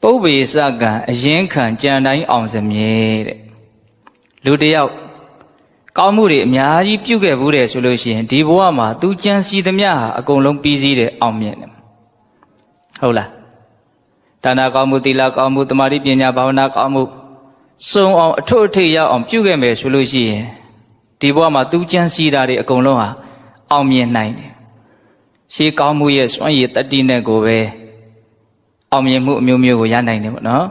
ပုပ္ပေစကံအရင်ခံကြံတိုင်းအောင်စမြဲတဲ့လူတယောက်ကောင်းမှုတွေအများကြီးပြုခဲ့ဘူးတဲ့ဆိုလို့ရှိရင်ဒီဘဝမှာသူကြံစီသမျှဟာအကုန်လုံးပြီးစည်းတဲ့အောင်မြင်တယ်ဟုတ်လားဒါနကောင်းမှုသီလကောင်းမှုသမာဓိပညာဘာဝနာကောင်းမှုစုံအောင်အထွတ်အထိပ်ရောက်အောင်ပြုခဲ့မယ်ဆိုလို့ရှိရင်ဒီဘဝမှာသူကြံစီတာတွေအကုန်လုံးဟာအောင်မြင်နိုင်တယ်ရှေးကောင်းမှုရဲ့စွမ်းရည်တတ္တိနဲ့ကိုပဲအောင်မြင်မှုအမျိုးမျိုးကိုရနိုင်တယ်ပေါ့နော်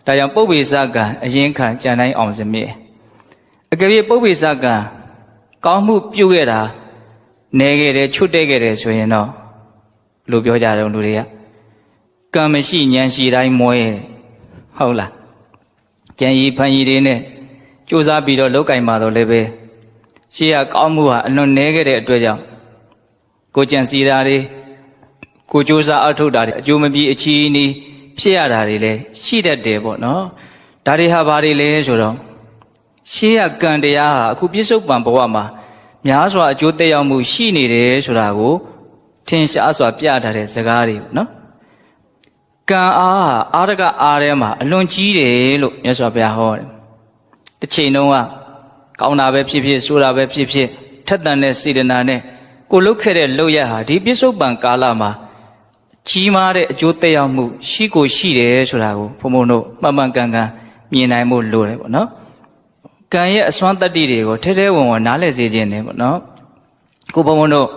ဒါကြောင့်ပုပ္ပေစကံအရင်ခံကြံတိုင်းအောင်စမြဲအကယ်၍ပုပ္ပေစကံကောင်းမှုပြုခဲ့တာနေခဲ့တယ်ချွတ်တဲ့ခဲ့တယ်ဆိုရင်တော့လို့ပြောကြတယ်လူတွေကကံမရှိဉာဏ်ရှိတိုင်းမွဲဟုတ်လားကြံရီဖန်ရီတွေနဲ့ကြိုးစားပြီးတော့လောက်ကင်ပါတော့လည်းပဲရှေးကကောင်းမှုဟာအလွန်နေခဲ့တဲ့အတွက်ကြောင့်ကိုကြံစီတာတွေကိုကြိုးစားအထုတ်တာတွေအကျိုးမပြေအချီးနီးဖြစ်ရတာတွေလည်းရှိတတ်တယ်ပေါ့နော်ဒါတွေဟာဘာတွေလဲဆိုတော့ရှေးကကံတရားဟာအခုပြစ္ဆုတ်ပံဘဝမှာများစွာအကျိုးသက်ရောက်မှုရှိနေတယ်ဆိုတာကိုထင်ရှားစွာပြထားတဲ့စကားတွေပေါ့နော်ကံအားဟာအာရကအားထဲမှာအလွန်ကြီးတယ်လို့မြတ်စွာဘုရားဟောတယ်တစ်ချိန်တုန်းကကောင်းတာပဲဖြစ်ဖြစ်ဆိုးတာပဲဖြစ်ဖြစ်ထက်သန်တဲ့စေတနာနဲ့ကိုလုတ်ခဲ့တဲ့လုပ်ရဟာဒီပြစ္ဆုတ်ပံကာလမှာကြီးမားတဲ့အကျိုးသက်ရောက်မှုရှိကိုရှိတယ်ဆိုတာကိုဘုံဘုံတို့မှန်မှန်ကန်ကန်မြင်နိုင်ဖို့လိုတယ်ပေါ့နော်ကံရဲ့အစွမ်းတတ္တိတွေကိုထဲထဲဝင်ဝင်နားလည်စေခြင်းတယ်ပေါ့နော်ကိုဘုံဘုံတို့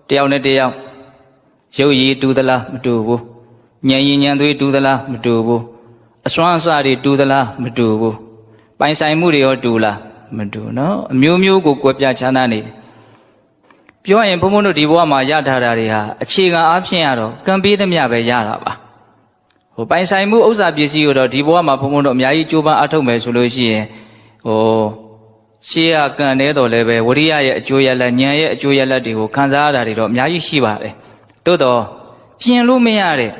တယောက်နဲ့တယောက်ရုပ်ရည်တူသလားမတူဘူးဉာဏ်ရည်ဉာဏ်သွေးတူသလားမတူဘူးအစွမ်းအစတွေတူသလားမတူဘူးပိုင်ဆိုင်မှုတွေရောတူလားမတူနော်အမျိုးမျိုးကိုကွဲပြားခြားနားနေတယ်ပြောရင်ဘုံဘုံတို့ဒီဘဝမှာရထားတာတွေဟာအခြေခံအားဖြင့်ကတော့ကံပေးသမျှပဲရတာပါဟိုပိုင်ဆိုင်မှုဥစ္စာပစ္စည်းကိုတော့ဒီဘဝမှာဘုံဘုံတို့အများကြီးကြိုးပမ်းအားထုတ်မယ်ဆိုလို့ရှိရင်ရှေးကကံတဲ့တော်လည်းပဲဝရိယရဲ့အကျိုးရလဒ်ဉာဏ်ရဲ့အကျိုးရလဒ်တွေကိုခံစားရတာတွေတော့အများကြီးရှိပါတယ်သို့တော့ပြင်လို့မရတဲ့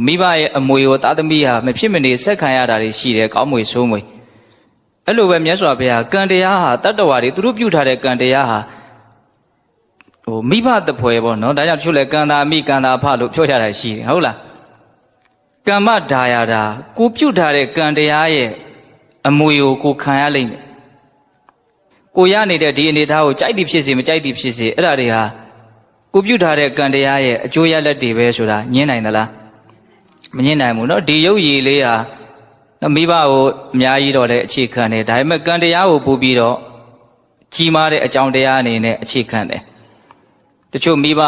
မိဘရဲ့အမွေကိုသားသမီးဟာမဖြစ်မနေဆက်ခံရတာတွေရှိတယ်ကောင်းမွေဆိုးမွေအဲ့လိုပဲမြတ်စွာဘုရားကံတရားဟာတတ္တဝါတွေသူတို့ပြုထားတဲ့ကံတရားဟာမိဘတပွဲပေါ့နော်ဒါကြောင့်တချို့လဲကံသာမိကံသာဖလို့ပြောကြတာရှိတယ်ဟုတ်လားကမ္မဒါယာတာကိုပြုထားတဲ့ကံတရားရဲ့အမွေကိုခံရလိမ့်မယ်ကိုရနေတဲ့ဒီအနေထားကိုကြိုက်သည်ဖြစ်စေမကြိုက်သည်ဖြစ်စေအဲ့ဒါတွေဟာကိုပြုထားတဲ့ကံတရားရဲ့အကျိုးရလဒ်တွေပဲဆိုတာညင်းနိုင်သလားမညင်းနိုင်ဘူးเนาะဒီရုပ်ရည်လေးဟာမိဘကိုအများကြီးတော့လည်းအခြေခံတယ်ဒါပေမဲ့ကံတရားကိုပို့ပြီးတော့ကြီးမားတဲ့အကြောင်းတရားအနေနဲ့အခြေခံတယ်တချို့မိဘ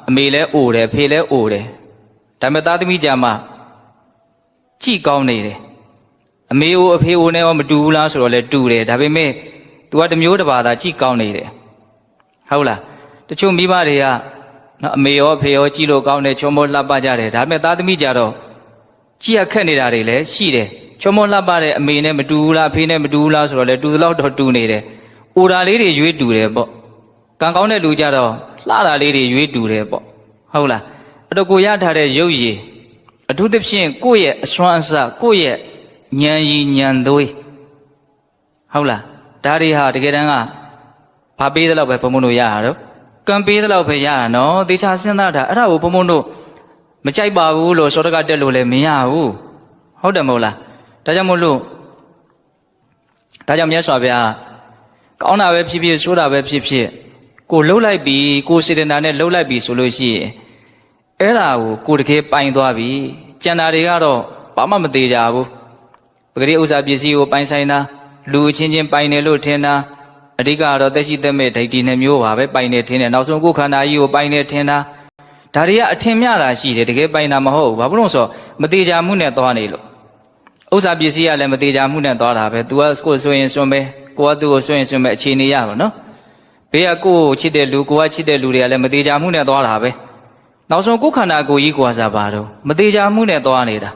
အမေလဲအိုတယ်ဖေလဲအိုတယ်ဒါပေမဲ့သားသမီးကြမှာကြည်ကောင်းနေတယ်အမေကိုအဖေကိုနဲ့ရောမတူဘူးလားဆိုတော့လဲတူတယ်ဒါပေမဲ့ तू ကတစ်မျိုးတစ်ပါးသာကြည်ကောင်းနေတယ်ဟုတ်လားတချို့မိဘတွေကနော်အမေရောအဖေရောကြည်လို့ကောင်းတယ်ချောမောလှပကြတယ်ဒါပေမဲ့သားသမီးကြတော့ကြည်ရခက်နေတာတွေလည်းရှိတယ်ချောမောလှပတဲ့အမေနဲ့မတူဘူးလားအဖေနဲ့မတူဘူးလားဆိုတော့လဲတူသလောက်တော့တူနေတယ်အိုတာလေးတွေရွေးတူတယ်ပေါ့ကံကောင်းတဲ့လူကြတော့လှတာလေးတွေရွေးတူတယ်ပေါ့ဟုတ်လားအဲ့တော့ကိုရထားတဲ့ရုပ်ရည်အထူးသဖြင့်ကိုယ့်ရဲ့အစွမ်းအစကိုယ့်ရဲ့ဉာဏ်ရည်ဉာဏ်သွေးဟုတ်လားဒါတွေဟာတကယ်တမ်းကဘာပေးသလောက်ပဲဘုံဘုံတို့ရတာတော့ကံပေးသလောက်ပဲရတာနော်သေချာစဉ်းစားတာအဲ့ဒါကိုဘုံဘုံတို့မကြိုက်ပါဘူးလို့စောတကတက်လို့လည်းမရဘူးဟုတ်တယ်မဟုတ်လားဒါကြောင့်မို့လို့ဒါကြောင့်မြတ်စွာဘုရားကောင်းတာပဲဖြစ်ဖြစ်ဆိုးတာပဲဖြစ်ဖြစ်ကိုလှုပ်လိုက်ပြီကိုစေတနာနဲ့လှုပ်လိုက်ပြီဆိုလို့ရှိရင်အဲ့ဒါကိုတကယ်ပိုင်သွားပြီကျန်တာတွေကတော့ဘာမှမသေးကြဘူးပဂရိဥစ္စာပစ္စည်းကိုပိုင်ဆိုင်တာလူချင်းချင်းပိုင်တယ်လို့ထင်တာအဓိကတော့သက်ရှိသက်မဲ့ဒိဋ္ဌိနဲ့မျိုးပါပဲပိုင်နေထင်တယ်နောက်ဆုံးကိုယ်ခန္ဓာကြီးကိုပိုင်နေထင်တာဒါတွေကအထင်မြတာရှိတယ်တကယ်ပိုင်တာမဟုတ်ဘူးဘာလို့လဲဆိုမသေးကြမှုနဲ့သွားနေလို့ဥစ္စာပစ္စည်းကလည်းမသေးကြမှုနဲ့သွားတာပဲ तू ကကိုယ်ဆိုရင်စွန့်ပဲကိုကသူ့ကိုစွန့်ရင်စွန့်ပဲအခြေအနေရပါနော်ဘေးကကိုယ်ကိုချစ်တဲ့လူကိုကချစ်တဲ့လူတွေကလည်းမသေးကြမှုနဲ့သွားတာပဲနောက်ဆုံးကိုယ်ခန္ဓာကိုယ်ကြီးကိုယ်စားပါတော့မသေးကြမှုနဲ့သွားနေတာ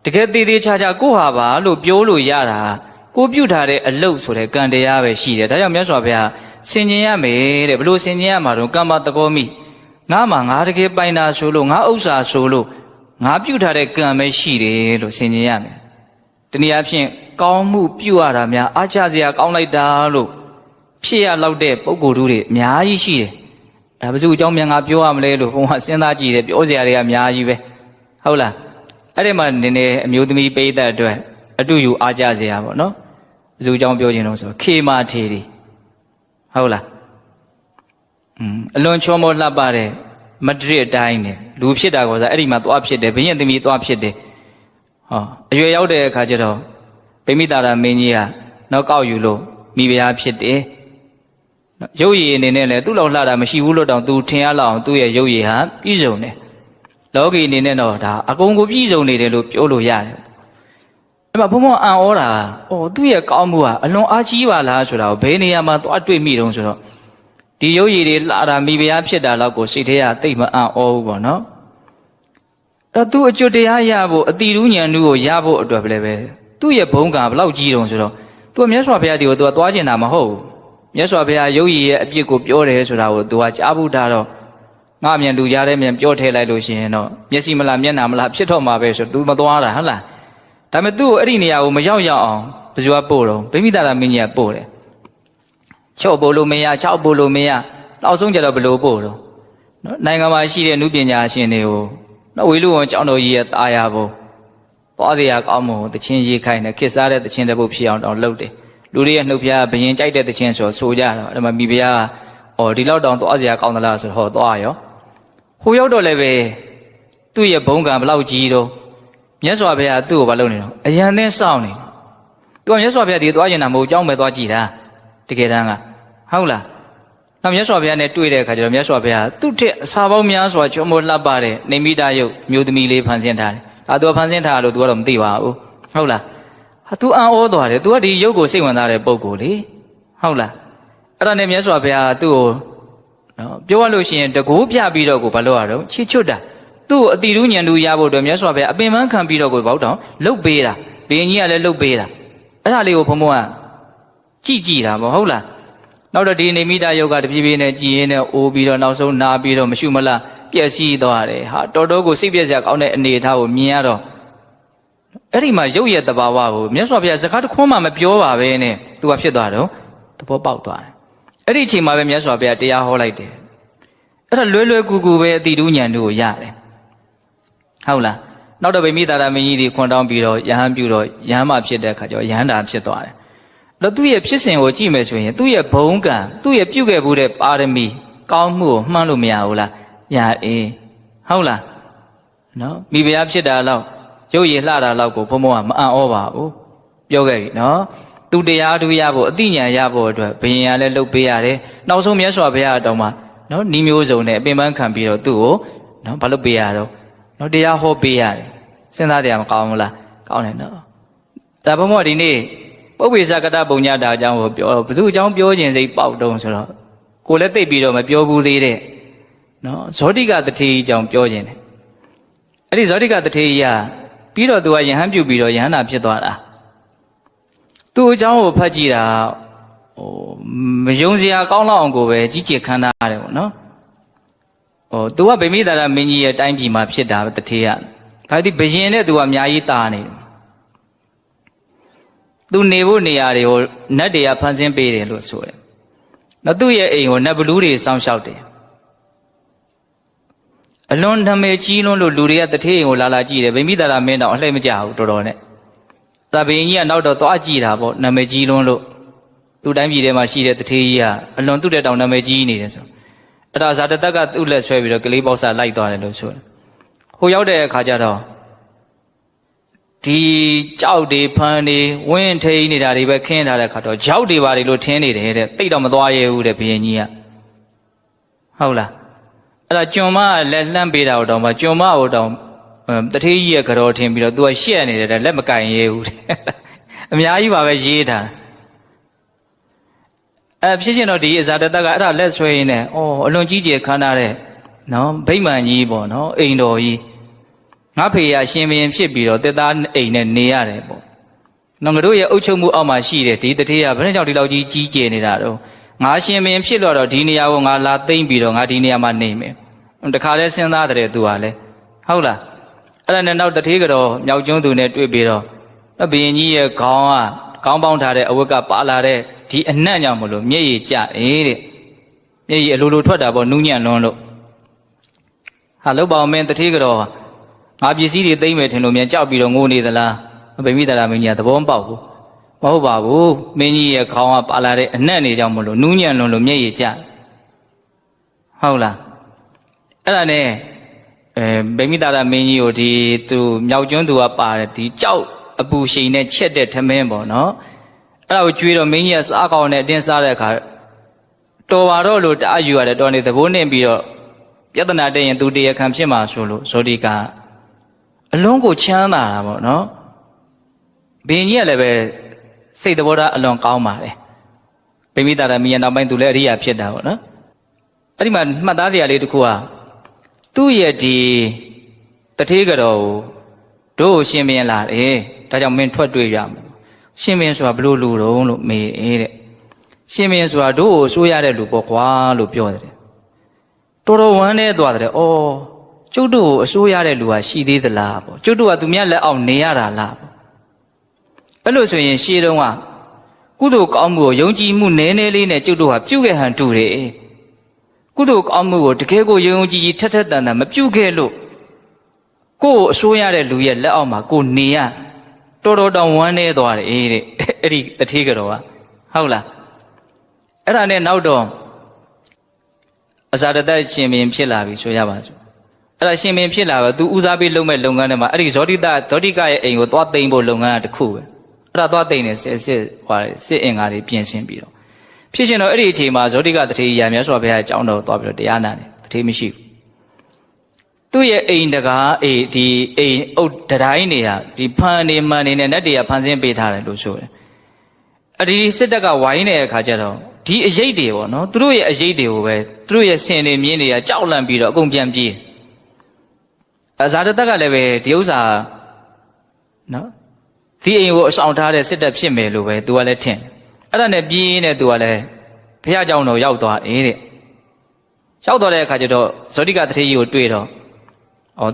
တကယ်သေးသေးချာချာကိုယ်ဟာပါလို့ပြောလို့ရတာကိုပြုထားတဲ့အလုပ်ဆိုတဲ့ကံတရားပဲရှိတယ်ဒါကြောင့်မြတ်စွာဘုရားဆင်ခြင်ရမယ်တဲ့ဘလို့ဆင်ခြင်ရမှာတော့ကမ္မတကောမိငါမှငါတကယ်ပိုင်တာဆိုလို့ငါဥစ္စာဆိုလို့ငါပြုထားတဲ့ကံပဲရှိတယ်လို့ဆင်ခြင်ရမယ်တနည်းအားဖြင့်ကောင်းမှုပြုရတာများအားချစရာကောင်းလိုက်တာလို့ဖြစ်ရလောက်တဲ့ပုဂ္ဂိုလ်တို့တွေအများကြီးရှိတယ်ဒါဘယ်သူအကြောင်းမြန်ငါပြောရမလဲလို့ဘုံကစဉ်းစားကြည့်တယ်ပြောစရာတွေကအများကြီးပဲဟုတ်လား အဲ့ဒီမှာနည်းနည်းအမျိုးသမီးပိဋကအတွက်အတူယူအားကြစရာပေါ့နော်ဇူအကြောင်းပြောခြင်းလို့ဆိုခေမာထေရီဟုတ်လားအလွန်ချောမောလှပတဲ့မဒရစ်အတိုင်းနဲ့လူဖြစ်တာကောစားအဲ့ဒီမှာသွားဖြစ်တယ်ဘုရင်သမီးသွားဖြစ်တယ်ဟောအရွယ်ရောက်တဲ့အခါကျတော့ဗိမိတာရမင်းကြီးကနောက်ကောက်ယူလို့မိဖုရားဖြစ်တယ်ရုပ်ရည်အနေနဲ့လည်းသူ့လောက်လှတာမရှိဘူးလို့တောင်သူထင်ရလောက်အောင်သူ့ရဲ့ရုပ်ရည်ဟာပြည့်စုံတယ်လောကီအနေနဲ့တော့ဒါအကုန်ကိုပြည့်စုံနေတယ်လို့ပြောလို့ရတယ်အဲ့မှာဘုံဘုံအံ့ဩတာသူ့ရဲ့ကောင်းမှုဟာအလွန်အားကြီးပါလားဆိုတာကိုဘယ်နေရာမှာသွားတွေ့မိတုံးဆိုတော့ဒီရုပ်ရည်တွေလှတာမိဖုရားဖြစ်တာလောက်ကိုစိတ်ထဲကသိမအံ့ဩဘူးပေါ့နော်အဲ့သူအကျွတ်တရားရဖို့အတိရူးဉာဏ်ဓုကိုရဖို့အတွက်ပဲသူ့ရဲ့ဘုံကဘလောက်ကြီးတုံးဆိုတော့သူကမြတ်စွာဘုရားဒီကိုသူကသွားကျင်တာမဟုတ်ဘူးမြတ်စွာဘုရားရုပ်ရည်ရဲ့အပြစ်ကိုပြောတယ်ဆိုတာကိုသူကကြားဘူးတာတော့ငါမြန်လူကြားတဲ့မြန်ပြောထည့်လိုက်လို့ရှိရင်တော့မျက်စိမလားမျက်နှာမလားဖြစ်တော့မှာပဲဆိုသူမသွားတာဟုတ်လားဒါပေမဲ့သူ့ကိုအဲ့ဒီနေရာကိုမရောက်အောင်ဘယ်သူကပို့တော့ဗိမိတာရမင်းကြီးကပို့တယ်ချော့ပို့လို့မရချောက်ပို့လို့မရနောက်ဆုံးကျတော့ဘယ်လိုပို့တော့နော်နိုင်ငံမှာရှိတဲ့နုပညာရှင်တွေကိုနော်ဝေလူဝန်ကျောင်းတော်ကြီးရဲ့တာယာဘုံပွားစရာကောင်းမှုတခြင်းရေးခိုင်းတယ်ခေတ်စားတဲ့တခြင်းတစ်ပုတ်ဖြစ်အောင်တောင်လုပ်တယ်လူတွေရဲ့နှုတ်ဖျားဘယင်ကြိုက်တဲ့တခြင်းဆိုကြတော့အဲ့မှာမိဖုရားဒီလောက်တောင်သွားစရာကောင်းသလားဆိုတော့သွားရောဟိုရောက်တော့လည်းပဲသူ့ရဲ့ဘုံကံဘလောက်ကြီးတော့မြတ်စွာဘုရားသူ့ကိုမလုပ်နေတော့အရန်သင်းစောင့်နေသူကမြတ်စွာဘုရားဒီသွားကျင်တာမဟုတ်ကြောင်းပဲသွားကြည့်တာတကယ်တမ်းကဟုတ်လားနောက်မြတ်စွာဘုရားနဲ့တွေ့တဲ့အခါကျတော့မြတ်စွာဘုရားသူ့ထက်အစာပေါင်းများစွာချုံမောလှပတဲ့နေမိတာယုတ်မျိုးသမီးလေးဖန်ဆင်းထားတယ်ဒါသူကဖန်ဆင်းထားလို့သူကတော့မသိပါဘူးဟုတ်လားဟာသူအံ့ဩသွားတယ်သူကဒီယုတ်ကိုစိတ်ဝင်စားတဲ့ပုံကိုလေဟုတ်လားအဲ့ဒါနဲ့မြတ်စွာဘုရားသူ့ကိုနော်ပြောရလို့ရှိရင်တကိုးပြပြီးတော့ကိုဘာလို့ရတော့ချစ်ချွတ်တာသူ့ကိုအတိရူးဉာဏ်ဓုရဖို့အတွက်မြတ်စွာဘုရားအပင်ပန်းခံပြီးတော့ကိုဘောက်တောင်လှုပ်ပေးတာဘင်းကြီးကလည်းလှုပ်ပေးတာအဲ့ဒါလေးကိုဘုံဘုံကကြည့်တာပေါ့ဟုတ်လားနောက်တော့ဒီနေမိတာယုတ်ကတပြေးပြေးနဲ့ကြည်ရင်းနဲ့အိုးပြီးတော့နောက်ဆုံးနာပြီးတော့မရှုမလားပျက်စီးသွားတယ်ဟာတော်တော်ကိုစိတ်ပြည့်စရာကောင်းတဲ့အနေအထားကိုမြင်ရတော့အဲ့ဒီမှာရုပ်ရဲ့တဘာဝကိုမြတ်စွာဘုရားစကားတစ်ခွန်းမှမပြောပါပဲနဲ့သူကဖြစ်သွားတော့သဘောပေါက်သွားတယ်အဲ့ဒီအချိန်မှာပဲမြတ်စွာဘုရားတရားဟောလိုက်တယ်အဲ့ဒါလွယ်ကူကူပဲအတိတူးဉာဏ်တို့ကိုရတယ်ဟုတ်လားနောက်တော့ဗိမိတာရမင်းကြီးဒီခွန်တောင်းပြီးတော့ယဟန်ပြုတော့ယဟန်မှဖြစ်တဲ့အခါကျတော့ယဟန်တာဖြစ်သွားတယ်တော့သူ့ရဲ့ဖြစ်စဉ်ကိုကြည့်မယ်ဆိုရင်သူ့ရဲ့ဘုံကံသူ့ရဲ့ပြုခဲ့မှုတဲ့ပါရမီကောင်းမှုကိုမှန်းလို့မရဘူးလားရဟုတ်လားနော်မိဖုရားဖြစ်တာလောက်ရုပ်ရည်လှတာလောက်ကိုဘုံဘုံကမအံ့ဩပါဘူးပြောခဲ့ပြီနော်သူတရားဓုရဖို့အတိညာရဖို့အတွက်ဘယင်ရလည်းလှုပ်ပေးရတယ်နောက်ဆုံးမြတ်စွာဘုရားတောင်မှနော်ဤမျိုးစုံနဲ့အပင်ပန်းခံပြီးတော့သူ့ကိုနော်ဘာလုပ်ပေးရတော့နော်တရားဟောပေးရတယ်စဉ်းစားတရားမကောင်းဘူးလားကောင်းတယ်နော်ဒါဘုံဘုံဒီနေ့ပုပ္ပေသကတပုံညတာအကြောင်းကိုပြောဘယ်သူအကြောင်းပြောခြင်းစိတ်ပေါက်တုံးဆိုတော့ကိုလည်းသိပြီးတော့မပြောဘူးသေးတဲ့နော်ဇောတိကတထေကြီးအကြောင်းပြောခြင်းတယ်အဲ့ဒီဇောတိကတထေကြီးကပြီးတော့သူကယဟန်ပြုပြီးတော့ယဟန္တာဖြစ်သွားတာသူ့အကြောင်းကိုဖတ်ကြည့်တာမယုံစရာကောင်းလောက်အောင်ကိုပဲကြီးကျယ်ခမ်းနားရတယ်ပေါ့နော်သူကဗိမိတာရမင်းကြီးရဲ့တိုင်းပြည်မှာဖြစ်တာတထေကဒါဒီဘယင်နဲ့သူကအများကြီးတာနေသူနေဖို့နေရာတွေကိုနတ်တွေကဖန်ဆင်းပေးတယ်လို့ဆိုတယ်နော်သူ့ရဲ့အိမ်ကိုနတ်ဘလူးတွေစောင့်ရှောက်တယ်အလွန်ဓမေကြီးလွန်းလို့လူတွေကတထေးအိမ်ကိုလာကြည့်တယ်ဗိမိတာရမင်းတော့အလှည့်မကြဘူးတော်တော်နဲ့ဒါဘယင်ကြီးကနောက်တော့သွားကြည့်တာပေါ့နာမည်ကြီးလွန်းလို့သူ့တိုင်းပြည်ထဲမှာရှိတဲ့တထေးကြီးကအလွန်သူ့တဲ့တောင်နာမည်ကြီးနေတယ်ဆိုအဲ့ဒါဇာတတက်ကသူ့လက်ဆွဲပြီးတော့ကလေးပေါက်စားလိုက်သွားတယ်လို့ဆိုတယ်ဟိုရောက်တဲ့အခါကျတော့ဒီကြောက်တွေဖမ်းတွေဝင်းထိန်နေတာတွေပဲခင်းထားတဲ့အခါတော့ကြောက်တွေပါတွေလို့ထင်းနေတယ်တဲ့တိတ်တော့မသွားရဲဘူးတဲ့ဘယင်ကြီးကဟုတ်လားအဲ့ဒါကျွန်မကလက်လှမ်းပေးတာတော့မှကျွန်မကိုတော့တထေးကြီးရဲ့ကြော်ထင်းပြီးတော့သူကရှက်နေတယ်လက်မကင်ရဲဘူးအများကြီးပါပဲရေးထားဖြစ်ချင်တော့ဒီအဇာတတကအဲ့ဒါလက်ဆွဲရင်းနဲ့အလွန်ကြီးကျယ်ခမ်းနားတဲ့နော်ဗိမာန်ကြီးပေါ့နော်အိမ်တော်ကြီးငါဖေရရှင်ဘရင်ဖြစ်ပြီးတော့တက်သားအိမ်နဲ့နေရတယ်ပေါ့နော်ငါတို့ရဲ့အုပ်ချုပ်မှုအောက်မှာရှိတယ်ဒီတထေးကဘယ်နဲ့ကြောင့်ဒီလောက်ကြီးကြီးကျယ်နေတာတော့ငါရှင်ဘရင်ဖြစ်တော့ဒီနေရာကိုငါလာသိမ့်ပြီးတော့ငါဒီနေရာမှာနေမယ်တခါလဲစဉ်းစားတယ်သူကလည်းဟုတ်လားအဲ့ဒါနဲ့နောက်တထေးကတော့မြောက်ကျွန်းသူနဲ့တွေ့ပြီးတော့ဘယင်ကြီးရဲ့ခေါင်းပေါင်းထားတဲ့အဝတ်ကပါလာတဲ့ဒီအနံ့ကြောင့်မလို့မျက်ရည်ကျတဲ့မျက်ရည်အလိုလိုထွက်တာပေါ့နူးညံ့လွန်းလို့ဟာလောက်ပါအောင်မင်းတထေးကတော့ ငါပစ္စည်းတွေသိမ့်မယ်ထင်လို့မြန်ကြောက်ပြီးတော့ငိုနေသလားဗိမိတာရမင်းကြီးကသဘောမပေါက်ဘူးမဟုတ်ပါဘူးမင်းကြီးရဲ့ခေါင်းကပါလာတဲ့အနက်နေကြောင့်မလို့နူးညံ့လွန်လို့မျက်ရည်ကျဟုတ်လားအဲ့ဒါနဲ့ဗိမိတာရမင်းကြီးကိုဒီသူမြောက်ကျွန်းသူကပါတယ်ဒီကြောက်အပူရှိန်နဲ့ချက်တဲ့ထမင်းပေါ့နော်အဲ့ဒါကိုကြွေးတော့မင်းကြီးကစားကောင်းနဲ့အတင်းစားတဲ့အခါတော်ပါတော့လို့တအားယူရတယ်တော်နေသဘောနဲ့ပြီးတော့ပြဿနာတက်ရင်သူတရားခံဖြစ်မှာဆိုလို့ဇောတိကအလုံးကိုချမ်းသာတာပေါ့နော်ဘင်းကြီးကလည်းပဲစိတ်သဘောထားအလွန်ကောင်းပါတယ်ဗိမိတာရမင်းရဲ့နောက်ပိုင်းသူလည်းအရိယာဖြစ်တာပေါ့နော်အဲ့ဒီမှာမှတ်သားစရာလေးတစ်ခုကသူ့ရဲ့ဒီတထေးကတော်ကိုတို့ရှင်မင်းလာတယ်ဒါကြောင့်မင်းထွက်တွေ့ရမယ်ရှင်မင်းဆိုတာဘလို့လူတုံးလို့မေးတဲ့ရှင်မင်းဆိုတာတို့ကိုစိုးရတဲ့လူပေါ့ကွာလို့ပြောတယ်တော်တော်ဝမ်းနေသွားတယ်ဩကျုပ်တို့ကိုအစိုးရတဲ့လူကရှိသေးသလားပေါ့ကျုပ်တို့ကသူများလက်အောက်နေရတာလားပေါ့အဲ့လိုဆိုရင်ရှေးတုန်းကကုသိုလ်ကောင်းမှုကိုယုံကြည်မှုနည်းနည်းလေးနဲ့ကျုပ်တို့ဟာပြုခဲ့ဟန်တူတယ်ကုသိုလ်ကောင်းမှုကိုတကယ်ကိုယုံကြည်ကြည်ထက်ထက်တန်တန်မပြုခဲ့လို့ကိုယ်အစိုးရတဲ့လူရဲ့လက်အောက်မှာကိုနေရတော်တော်တောင်ဝမ်းနေသွားတယ်တဲ့အဲ့ဒီတထေးကတော့ဟုတ်လားအဲ့ဒါနဲ့နောက်တော့အစာတသက်ရှင်မင်းဖြစ်လာပြီဆိုရပါစို့အဲ့ဒါရှင်မင်းဖြစ်လာတော့သူဦးစားပေးလုပ်မဲ့လုပ်ငန်းတွေမှာအဲ့ဒီဇောတိကရဲ့အိမ်ကိုသွားသိမ်းဖို့လုပ်ငန်းကတစ်ခုပဲအဲ့ဒါသွားသိမ်းနေစစ်အင်္ဂါတွေပြင်ဆင်ပြီးတော့ဖြစ်ရှင်တော့အဲ့ဒီအချိန်မှာဇောတိကတထေးရာမြတ်စွာဘုရားအကြောင်းတော်သွားပြီးတော့တရားနာတယ်တထေးမရှိဘူးသူ့ရဲ့အိမ်တကားဒီအိမ်အုတ်တိုင်းနေဟာဒီဖန်နေမှန်နေနဲ့နတ်တွေကဖန်ဆင်းပေးထားတယ်လို့ဆိုတယ်အဲ့ဒီစစ်တပ်ကဝိုင်းနေတဲ့အခါကျတော့ဒီအရေးတွေပေါ့နော်သူတို့ရဲ့အရေးတွေကိုပဲသူတို့ရဲ့ဆင်နေမြင်းတွေကကြောက်လန့်ပြီးတော့အကုန်ပြန်ပြေးအဇာတတက်ကလည်းပဲဒီဥစ္စာနော်ဒီအိမ်ကိုအဆောင်ထားတဲ့စစ်တပ်ဖြစ်မယ်လို့ပဲသူကလည်းထင်အဲ့ဒါနဲ့ပြေးနေသူကလည်းဘုရားကျောင်းတော်ရောက်သွားတယ်တဲ့ရောက်သွားတဲ့အခါကျတော့ဇောတိကတထေးကြီးကိုတွေ့တော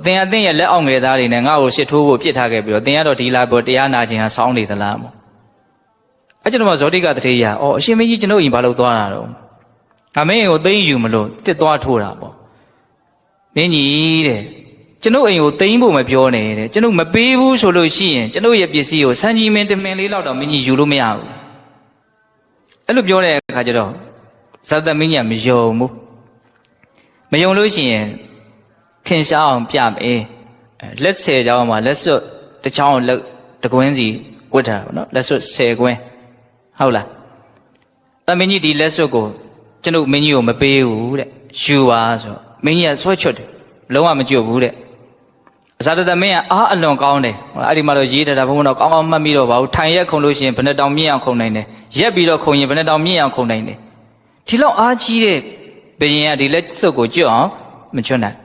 ့သင်အသင်ရဲ့လက်အောက်ငယ်သားတွေနဲ့ငါ့ကိုရှစ်ထိုးဖို့ပြစ်ထားခဲ့ပြီးတော့သင်ကတော့ဒီလာပေါ်တရားနာခြင်းဟာစောင်းနေသလားမို့အဲ့ကျတော့မှဇောတိကတထေးကြီးကအရှင်မင်းကြီးကျွန်ုပ်အိမ်ဘာလို့သွားတာတော့ငါမင်းအိမ်ကိုသိမ်းယူမလို့တစ်သွားထိုးတာပေါ့မင်းကြီးတဲ့ကျွန်ုပ်အိမ်ကိုသိမ်းဖို့မပြောနဲ့တဲ့ကျွန်ုပ်မပေးဘူးဆိုလို့ရှိရင်ကျွန်ုပ်ရဲ့ပစ္စည်းကိုစံကြီးမင်းတမင်လေးလောက်တော့မင်းကြီးယူလို့မရဘူးအဲ့လိုပြောတဲ့အခါကျတော့ဇာတမင်းကြီးကမယုံဘူးမယုံလို့ရှိရင်ထင်ရှားအောင်ပြမယ်လက်ဆယ်ချောင်းမှာလက်စွပ်တစ်ချောင်းလက်တကွင်းစီဝတ်ထားတာပေါ့နော်လက်စွပ်10ကွင်းဟုတ်လားအမင်းကြီးဒီလက်စွပ်ကိုကျွန်ုပ်မင်းကြီးကိုမပေးဘူးတဲ့ယူပါဆိုမင်းကြီးကဆွဲချွတ်တယ်လုံးဝမကြွဘူးတဲ့အဇာတတမင်းကအားအလွန်ကောင်းတယ်အဲ့ဒီမှာတော့ရေးထားတာဘုံတော့ကောင်းကောင်းမှတ်ပြီးတော့ပါဘူးထိုင်ရက်ခုံလို့ရှိရင်ဘယ်နှတောင်မြင့်အောင်ခုံနိုင်တယ်ရက်ပြီးတော့ခုံရင်ဘယ်နှတောင်မြင့်အောင်ခုံနိုင်တယ်ဒီလောက်အားကြီးတဲ့ဘယင်ကဒီလက်စွပ်ကိုကြွအောင်မချွတ်နိုင်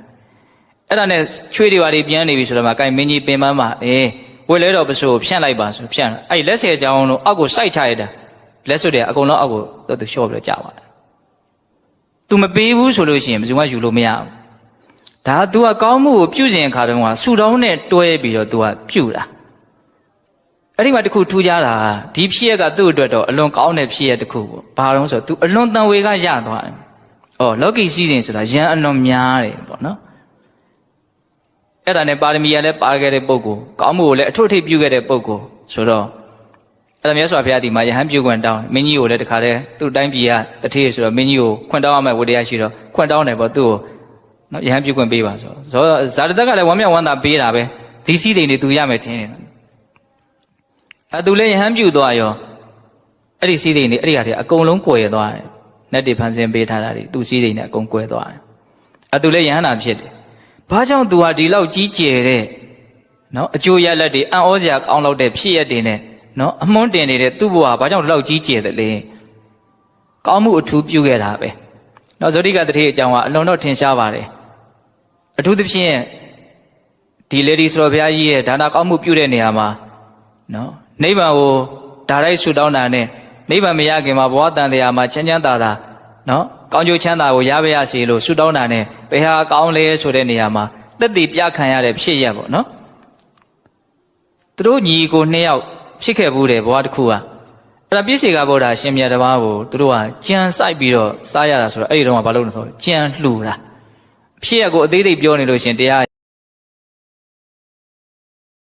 အဲ့ဒါနဲ့ချွေးတွေပါတွေပြန်နေပြီဆိုတော့မှကိုင်မင်းကြီးပင်ပန်းမှာဝေလဲတော်ပစိုးဖြန့်လိုက်ပါဆိုဖြန့်အဲ့လက်ဆယ်ကြောင်းလုံးအောက်ကိုစိုက်ချရတာလက်စွပ်တွေအကုန်လုံးအောက်ကိုသူလျှော့ပြီးတော့ကြာပါတယ်သူမပေးဘူးဆိုလို့ရှိရင်ဘယ်သူမှယူလို့မရဘူးဒါ तू ကကောင်းမှုကိုပြုစဉ်အခါတုန်းကဆူတောင်းနဲ့တွဲပြီးတော့ तू ကပြုတာအဲ့ဒီမှာတခုထူးခြားတာဒီဖြစ်ရကသူ့အတွက်တော့အလွန်ကောင်းတဲ့ဖြစ်ရတခုပေါ့ဘာလို့ဆိုတော့ तू အလွန်တန်ဝေကရသွားတယ်လောကီစည်းစိမ်ဆိုတာရန်အလွန်များတယ်ပေါ့နော်အဲ့ဒါနဲ့ပါရမီရလည်းပါခဲ့တဲ့ပုဂ္ဂိုလ်ကောင်းမှုကိုလည်းအထွတ်ထိပ်ပြုခဲ့တဲ့ပုဂ္ဂိုလ်ဆိုတော့အဲ့ဒါမြတ်စွာဘုရားဒီမှာယဟန်ပြုခွင့်တောင်းမင်းကြီးကိုလည်းတခါတည်းသူ့တိုင်းပြည်ကတထေးဆိုတော့မင်းကြီးကိုခွင့်တောင်းရမယ်ဝတ္တရားရှိတော့ခွင့်တောင်းတယ်ပေါ့သူ့ကိုနော်ယဟန်ပြုခွင့်ပေးပါဆိုဇာတတက်ကလည်းဝမ်းမြောက်ဝမ်းသာပေးတာပဲဒီစည်းစိမ်တွေသူရမယ်ထင်တယ်သူလည်းယဟန်ပြုသွားရောအဲ့ဒီစည်းစိမ်တွေအဲ့ဒီဟာတွေအကုန်လုံးကွယ်သွားတယ်နတ်တွေဖန်ဆင်းပေးထားတာတွေသူစည်းစိမ်တွေအကုန်ကွယ်သွားတယ်သူလည်းယဟန်နာဖြစ်တယ်ဘာကြောင့်သူဟာဒီလောက်ကြီးကျယ်တဲ့နော်အကျိုးရလဒ်တွေအံ့ဩစရာကောင်းလောက်တဲ့ဖြစ်ရတဲ့နဲ့နော်အမွှန်းတင်နေတဲ့သူ့ဘဝဘာကြောင့်ဒီလောက်ကြီးကျယ်တယ်လဲကောင်းမှုအထူးပြုခဲ့တာပဲနော်ဇောတိကတထေးအကြောင်းကအလွန်တော့ထင်ရှားပါတယ်အထူးသဖြင့်ဒီလေဒီဆိုတော်ဘုရားကြီးရဲ့ဒါနကောင်းမှုပြုတဲ့နေရာမှာနော်နိဗ္ဗာန်ကိုဒါရိုက်ဆူတောင်းတာနဲ့နိဗ္ဗာန်မရခင်မှာဘဝတန်တရားမှာချမ်းချမ်းသာသာနော်ကောင်းကျိုးချမ်းသာကိုရပါရစေလို့ဆူတောင်းတာနဲ့ဘယ်ဟာကောင်းလဲဆိုတဲ့နေရာမှာသက်တည်ပြခံရတဲ့ဖြစ်ရပေါ့နော်သူတို့ညီကိုနှစ်ယောက်ဖြစ်ခဲ့ဘူးတယ်ဘဝတစ်ခုကအဲ့ဒါပြည့်စေကဗုဒ္ဓရှင်မြတ်တစ်ပါးကိုသူတို့ကကြံစိုက်ပြီးတော့စားရတာဆိုတော့အဲ့ဒီတော့ကဘာလို့လဲဆိုတော့ကြံလှူတာဖြစ်ရကိုအသေးသေးပြောနေလို့ရှင်တရား